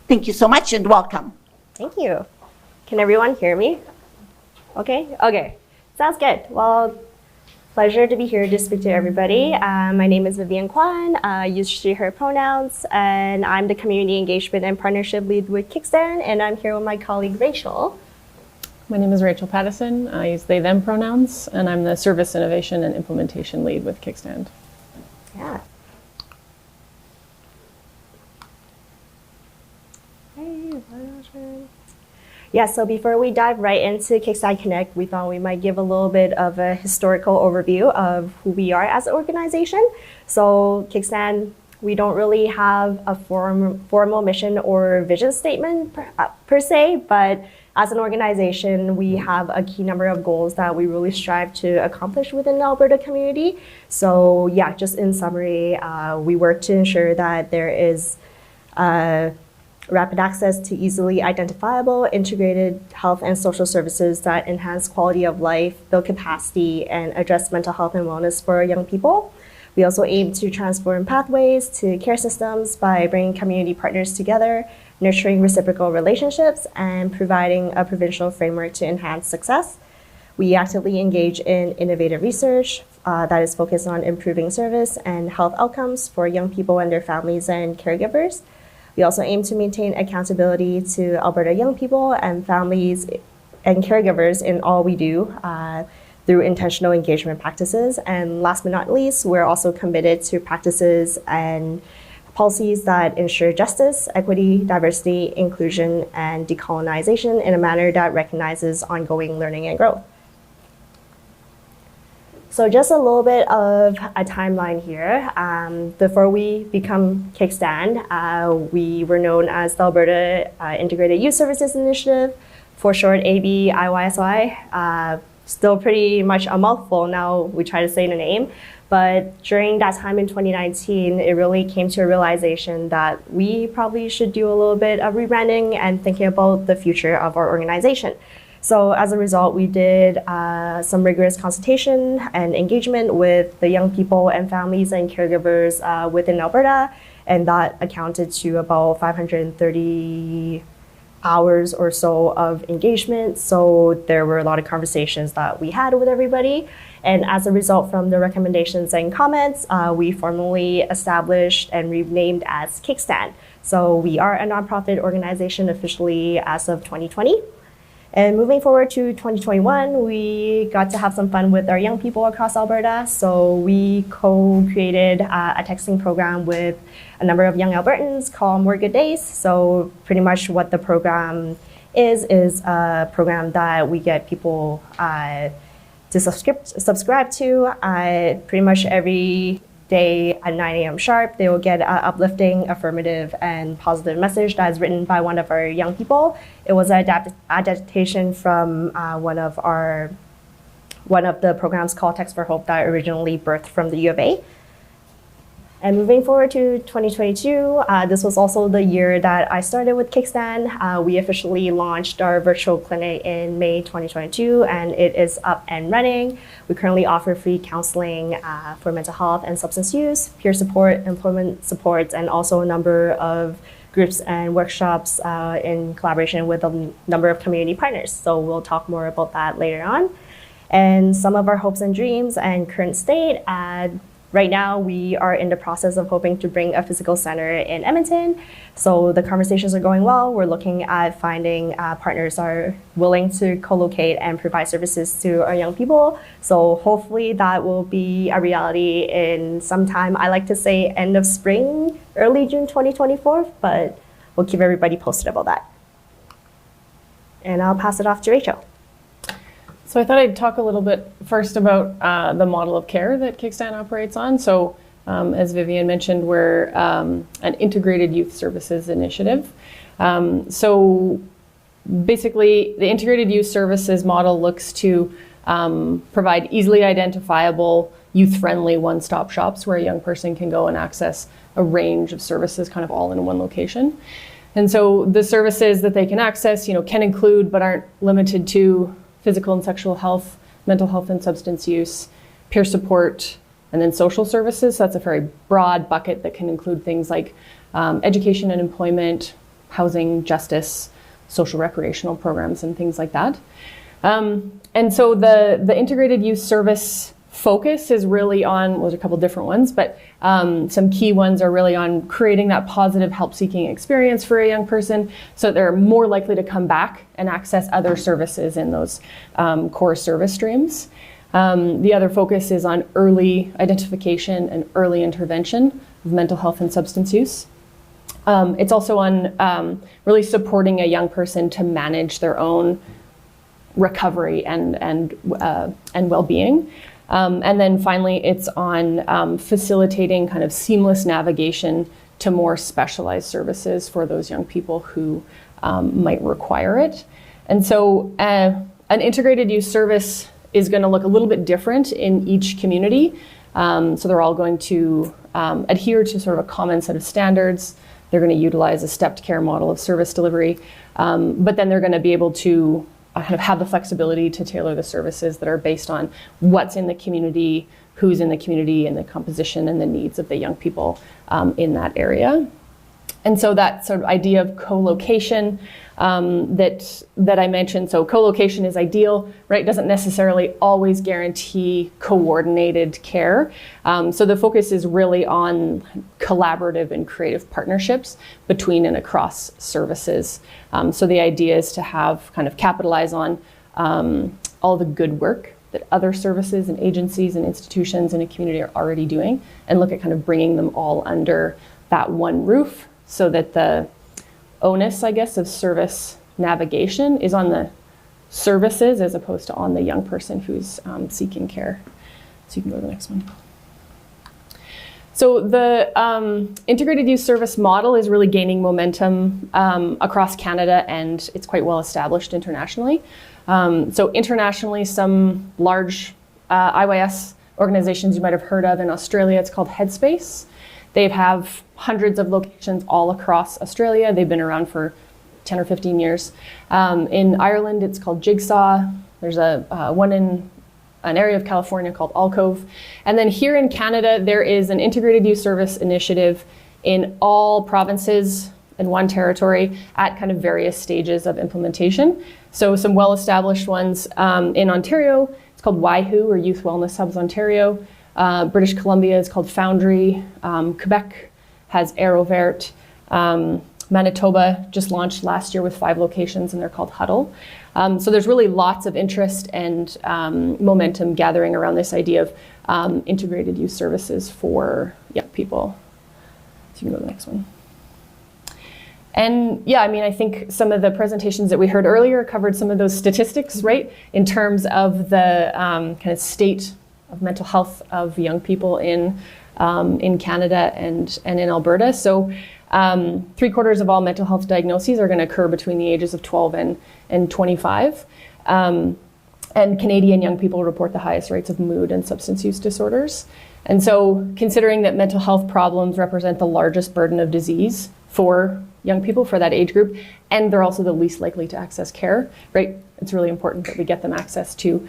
Thank you so much and welcome. Thank you. Can everyone hear me? Okay, sounds good. Well, pleasure to be here to speak to everybody. My name is Vivian Kwan, use she, her pronouns, and I'm the Community Engagement and Partnership Lead with Kickstand, and I'm here with my colleague Rachel. My name is Rachel Pattison. I use they, them pronouns, and I'm the Service Innovation and Implementation Lead with Kickstand. Yeah. Yeah, so before we dive right into Kickstand Connect, we thought we might give a little bit of a historical overview of who we are as an organization. So Kickstand, we don't really have a formal mission or vision statement per se, but as an organization, we have a key number of goals that we really strive to accomplish within the Alberta community. So yeah, just in summary, we work to ensure that there is rapid access to easily identifiable, integrated health and social services that enhance quality of life, build capacity, and address mental health and wellness for young people. We also aim to transform pathways to care systems by bringing community partners together, nurturing reciprocal relationships, and providing a provincial framework to enhance success. We actively engage in innovative research that is focused on improving service and health outcomes for young people and their families and caregivers. We also aim to maintain accountability to Alberta young people and families and caregivers in all we do through intentional engagement practices. And last but not least, we're also committed to practices and policies that ensure justice, equity, diversity, inclusion, and decolonization in a manner that recognizes ongoing learning and growth. So just a little bit of a timeline here. Before we become Kickstand, we were known as the Alberta Integrated Youth Services Initiative, for short ABIYSI. Still pretty much a mouthful now, we try to say the name. But during that time in 2019, it really came to a realization that we probably should do a little bit of rebranding and thinking about the future of our organization. So as a result, we did some rigorous consultation and engagement with the young people and families and caregivers within Alberta, and that accounted to about 530 hours or so of engagement. So there were a lot of conversations that we had with everybody. And as a result from the recommendations and comments, we formally established and renamed as Kickstand. So we are a nonprofit organization officially as of 2020. And moving forward to 2021, we got to have some fun with our young people across Alberta. So we co-created a texting program with a number of young Albertans called More Good Days. So pretty much what the program is a program that we get people to subscribe to pretty much every day at 9 a.m. sharp. They will get an uplifting, affirmative, and positive message that is written by one of our young people. It was an adaptation from one of the programs called Text for Hope that originally birthed from the U of A. And moving forward to 2022, this was also the year that I started with Kickstand. We officially launched our virtual clinic in May 2022, and it is up and running. We currently offer free counseling for mental health and substance use, peer support, employment support, and also a number of groups and workshops in collaboration with a number of community partners. So we'll talk more about that later on. And some of our hopes and dreams and current state. Right now, we are in the process of hoping to bring a physical center in Edmonton. So the conversations are going well. We're looking at finding partners are willing to co-locate and provide services to our young people. So hopefully that will be a reality in sometime, I like to say end of spring, early June 2024, but we'll keep everybody posted about that. And I'll pass it off to Rachel. So I thought I'd talk a little bit first about the model of care that Kickstand operates on. So as Vivian mentioned, we're an integrated youth services initiative. So basically, the integrated youth services model looks to provide easily identifiable, youth-friendly one-stop shops where a young person can go and access a range of services kind of all in one location. And so the services that they can access, can include but aren't limited to physical and sexual health, mental health and substance use, peer support, and then social services. So that's a very broad bucket that can include things like education and employment, housing, justice, social recreational programs, and things like that. And so the integrated youth service focus is really on, well, there's a couple different ones, but some key ones are really on creating that positive help-seeking experience for a young person so that they're more likely to come back and access other services in those core service streams. The other focus is on early identification and early intervention of mental health and substance use. It's also on really supporting a young person to manage their own recovery and well-being. And then finally, it's on facilitating kind of seamless navigation to more specialized services for those young people who might require it. And so an integrated youth service is going to look a little bit different in each community. So they're all going to adhere to sort of a common set of standards. They're going to utilize a stepped care model of service delivery, but then they're going to be able to kind of have the flexibility to tailor the services that are based on what's in the community, who's in the community, and the composition and the needs of the young people in that area. And so that sort of idea of co-location that I mentioned, so co-location is ideal, right? Doesn't necessarily always guarantee coordinated care. So the focus is really on collaborative and creative partnerships between and across services. So the idea is to have kind of capitalize on all the good work that other services and agencies and institutions in a community are already doing, and look at kind of bringing them all under that one roof, so that the onus, I guess, of service navigation is on the services as opposed to on the young person who's seeking care. So you can go to the next one. So the integrated youth service model is really gaining momentum across Canada, and it's quite well established internationally. So internationally, some large IYS organizations you might have heard of in Australia, it's called Headspace. They have hundreds of locations all across Australia. They've been around for 10 or 15 years. In Ireland, it's called Jigsaw. There's one in an area of California called Alcove. And then here in Canada, there is an integrated youth service initiative in all provinces in one territory at kind of various stages of implementation. So some well-established ones in Ontario, it's called YEG, or Youth Wellness Hubs Ontario. British Columbia is called Foundry. Quebec has Aerovert. Manitoba just launched last year with 5 locations, and they're called Huddle. So there's really lots of interest and momentum gathering around this idea of integrated youth services for young people. So you can go to the next one. And yeah, I mean, I think some of the presentations that we heard earlier covered some of those statistics, right? In terms of the kind of state of mental health of young people in Canada and in Alberta. So 3/4 of all mental health diagnoses are going to occur between the ages of 12 and 25. And Canadian young people report the highest rates of mood and substance use disorders. And so considering that mental health problems represent the largest burden of disease for young people, for that age group, and they're also the least likely to access care, right? It's really important that we get them access to,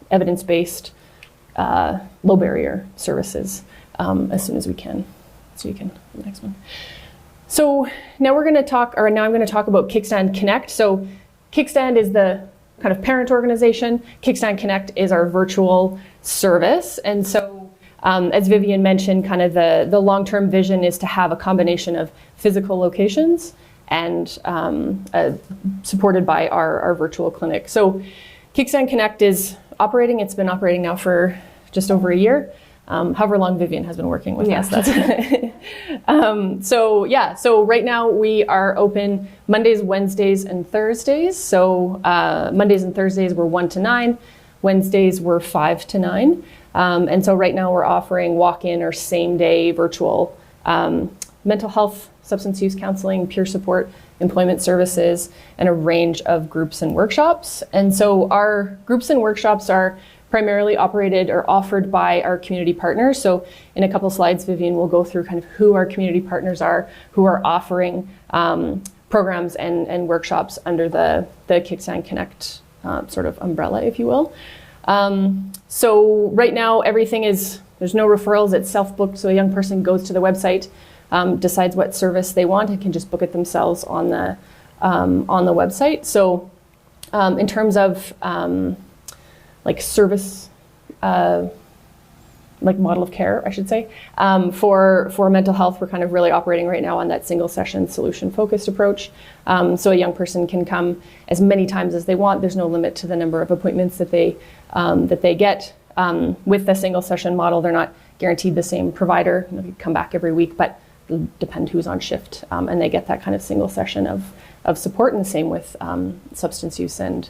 evidence-based, low barrier services as soon as we can. So you can, the next one. So now I'm going to talk about Kickstand Connect. So Kickstand is the kind of parent organization. Kickstand Connect is our virtual service. And so as Vivian mentioned, kind of the long-term vision is to have a combination of physical locations and supported by our virtual clinic. So Kickstand Connect is operating. It's been operating now for just over a year. However long Vivian has been working with us. So right now we are open Mondays, Wednesdays, and Thursdays. So Mondays and Thursdays we're 1 to 9. Wednesdays we're 5 to 9. And so right now we're offering walk-in or same-day virtual mental health, substance use counseling, peer support, employment services, and a range of groups and workshops. And so our groups and workshops are primarily operated or offered by our community partners. So in a couple slides, Vivian will go through kind of who our community partners are, who are offering programs and workshops under the Kickstand Connect sort of umbrella, if you will. So right now, everything is, there's no referrals, it's self-booked, so a young person goes to the website, decides what service they want, and can just book it themselves on the website. So in terms of like service, like model of care, I should say, for mental health, we're kind of really operating right now on that single session solution focused approach. So a young person can come as many times as they want. There's no limit to the number of appointments that they get. With the single session model, they're not guaranteed the same provider. You come back every week, but it'll depend who's on shift, and they get that kind of single session of support. And the same with substance use and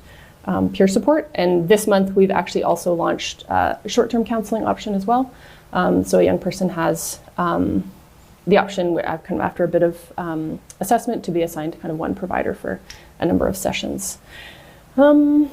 peer support. And this month, we've actually also launched a short-term counseling option as well. So a young person has the option, kind of after a bit of assessment, to be assigned to kind of one provider for a number of sessions. What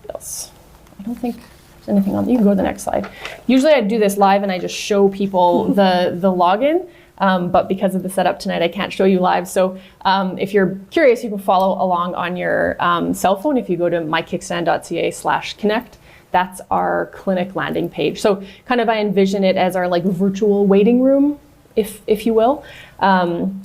else? I don't think there's anything on. You can go to the next slide. Usually I do this live and I just show people the login. But because of the setup tonight, I can't show you live. So if you're curious, you can follow along on your cell phone. If you go to mykickstand.ca/connect, that's our clinic landing page. So kind of I envision it as our like virtual waiting room, if you will.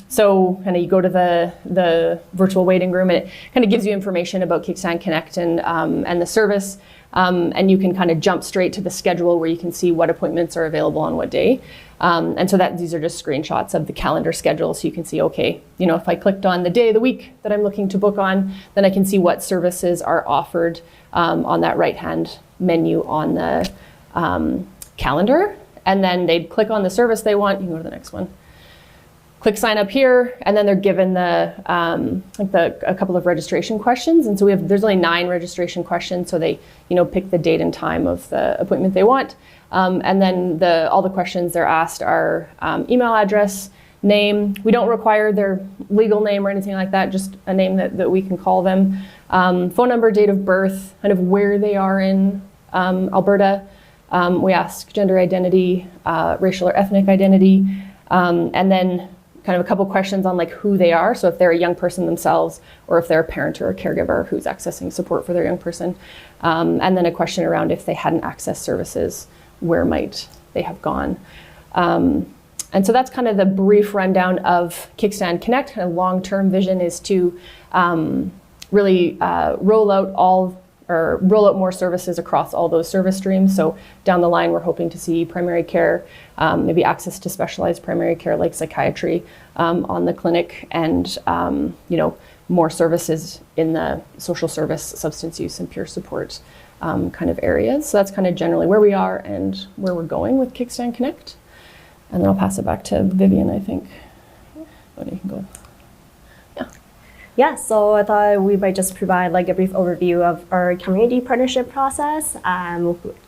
So kind of you go to the virtual waiting room, and it kind of gives you information about Kickstand Connect and the service. And you can kind of jump straight to the schedule where you can see what appointments are available on what day. And so these are just screenshots of the calendar schedule. So you can see, okay, if I clicked on the day of the week that I'm looking to book on, then I can see what services are offered on that right-hand menu on the calendar. And then they'd click on the service they want. You can go to the next one. Click sign up here, and then they're given a couple of registration questions. And so there's only 9 registration questions. So they, pick the date and time of the appointment they want. And then all the questions they're asked are email address, name. We don't require their legal name or anything like that, just a name that we can call them. Phone number, date of birth, kind of where they are in Alberta. We ask gender identity, racial or ethnic identity, and then kind of a couple questions on like who they are. So if they're a young person themselves, or if they're a parent or a caregiver who's accessing support for their young person. And then a question around if they hadn't accessed services, where might they have gone? And so that's kind of the brief rundown of Kickstand Connect. Kind of long-term vision is to really roll out more services across all those service streams. So down the line, we're hoping to see primary care, maybe access to specialized primary care like psychiatry on the clinic, and more services in the social service, substance use, and peer support kind of areas. So that's kind of generally where we are and where we're going with Kickstand Connect. And then I'll pass it back to Vivian, I think. Oh, you can go. Yeah, so I thought we might just provide like a brief overview of our community partnership process.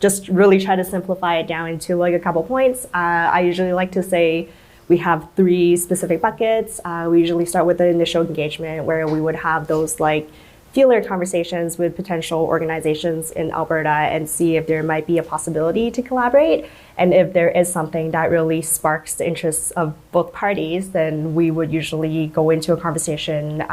Just really try to simplify it down into like a couple points. I usually like to say we have 3 specific buckets. We usually start with the initial engagement, where we would have those like feeler conversations with potential organizations in Alberta and see if there might be a possibility to collaborate. And if there is something that really sparks the interests of both parties, then we would usually go into a conversation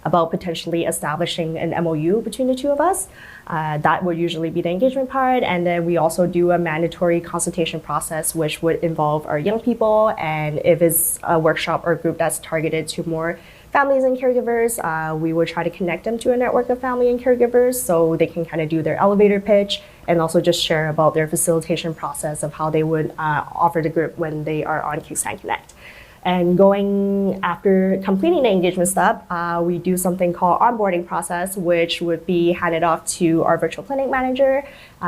about potentially establishing an MOU between the two of us. That would usually be the engagement part. And then we also do a mandatory consultation process, which would involve our young people. And if it's a workshop or group that's targeted to more families and caregivers, we would try to connect them to a network of family and caregivers so they can kind of do their elevator pitch and also just share about their facilitation process of how they would offer the group when they are on Kickstand Connect. And going after completing the engagement step, we do something called onboarding process, which would be handed off to our virtual clinic manager.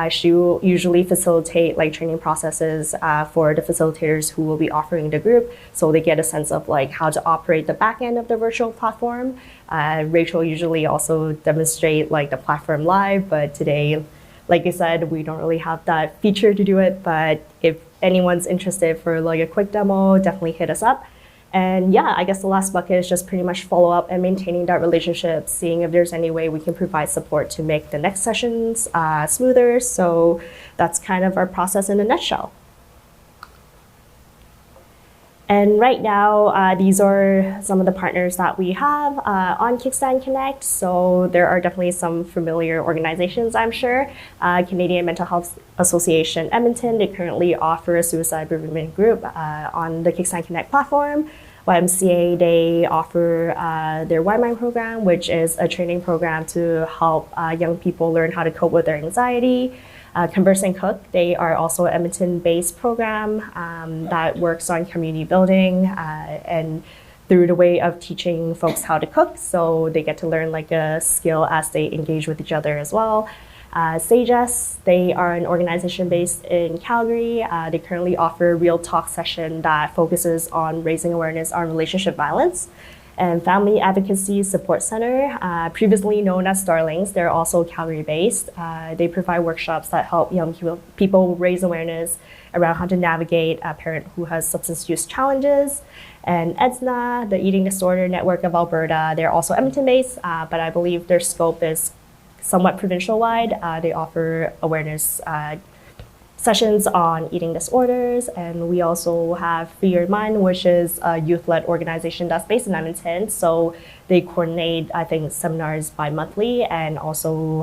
She will usually facilitate like training processes for the facilitators who will be offering the group, so they get a sense of like how to operate the back end of the virtual platform. Rachel usually also demonstrate like the platform live, but today, like I said, we don't really have that feature to do it, but if anyone's interested for like a quick demo, definitely hit us up. And yeah, I guess the last bucket is just pretty much follow up and maintaining that relationship, seeing if there's any way we can provide support to make the next sessions smoother. So that's kind of our process in a nutshell. And right now, these are some of the partners that we have on Kickstand Connect. So there are definitely some familiar organizations, I'm sure. Canadian Mental Health Association Edmonton, they currently offer a suicide bereavement group on the Kickstand Connect platform. YMCA, they offer their YMIND program, which is a training program to help young people learn how to cope with their anxiety. Converse and Cook, they are also an Edmonton-based program that works on community building and through the way of teaching folks how to cook. So they get to learn like a skill as they engage with each other as well. Sages, they are an organization based in Calgary. They currently offer a real talk session that focuses on raising awareness on relationship violence. And Family Advocacy Support Center, previously known as Starlings, they're also Calgary-based. They provide workshops that help young people raise awareness around how to navigate a parent who has substance use challenges. And EDSNA, the Eating Disorder Network of Alberta, they're also Edmonton-based, but I believe their scope is somewhat provincial-wide. They offer awareness sessions on eating disorders, and we also have Free Your Mind, which is a youth-led organization that's based in Edmonton. So they coordinate, I think, seminars bi-monthly and also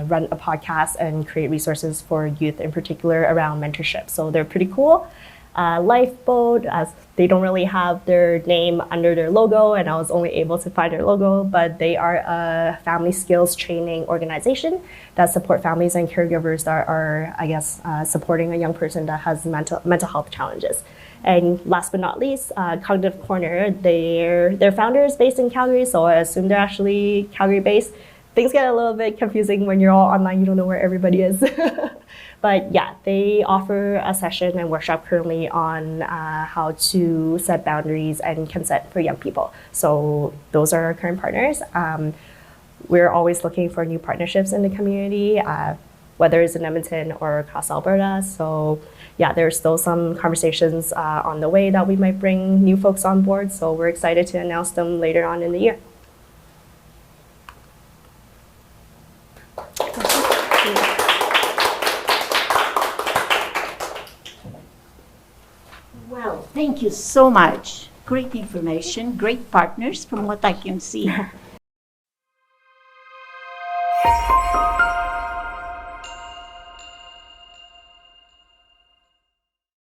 run a podcast and create resources for youth in particular around mentorship. So they're pretty cool. Lifeboat, as they don't really have their name under their logo, and I was only able to find their logo, but they are a family skills training organization that support families and caregivers that are, I guess, supporting a young person that has mental health challenges. And last but not least, Cognitive Corner, their founder is based in Calgary, so I assume they're actually Calgary-based. Things get a little bit confusing when you're all online, you don't know where everybody is. But yeah, they offer a session and workshop currently on how to set boundaries and consent for young people. So those are our current partners. We're always looking for new partnerships in the community, whether it's in Edmonton or across Alberta. So yeah, there's still some conversations on the way that we might bring new folks on board. So we're excited to announce them later on in the year. Well, thank you so much. Great information, great partners from what I can see.